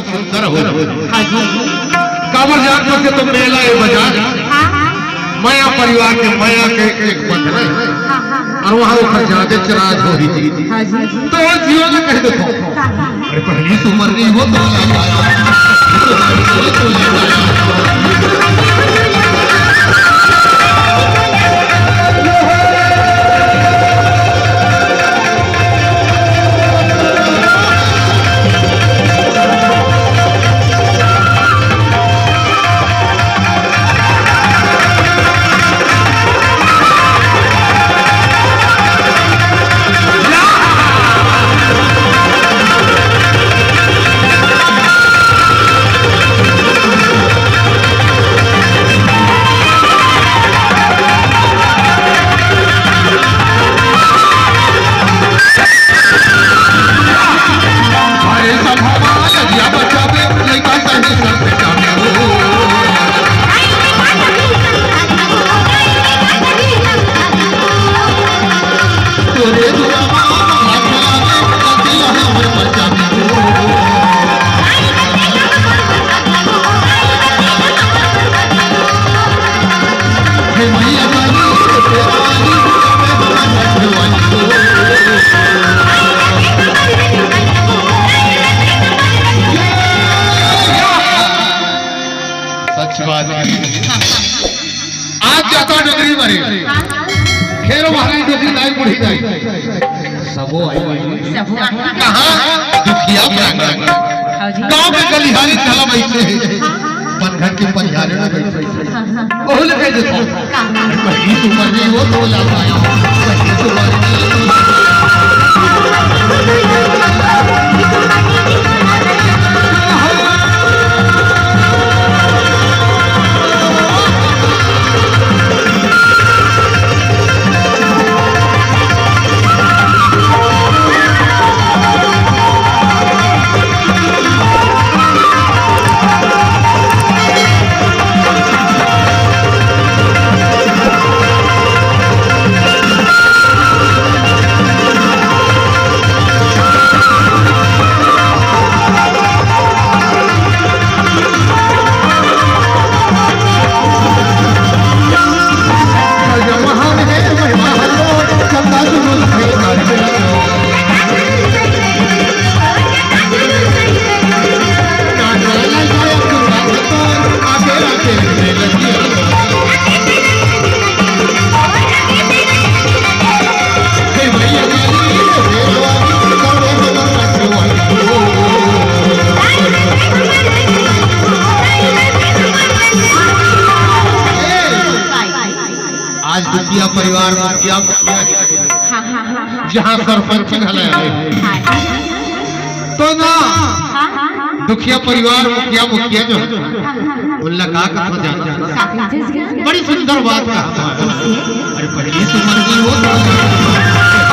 बहुत सुंदर हो। काबर जात के तो मेला है बाजार माया परिवार के माया के एक बंधन है और वहां ऊपर ज्यादा चराज हो रही थी तो वो जियो ने कह देखो अरे पहली से उम्र नहीं हो तो आज जाता डगरी मरे खेरो महारानी डोकरी नाई बुढ़ी नाई सबो आई कहां दुखिया गांव में गलिहारी चला बैठे बनघट के परिहारे में बैठे ओह लगे देखो पहली उम्र में वो तो लाता आया पहली उम्र दुखिया परिवार मुखिया जहाँ सरपंच तो ना दुखिया परिवार मुखिया मुखिया जो उल्लाह का बड़ी सुंदर बात कहा अरे पहली उम्र की हो उम्र में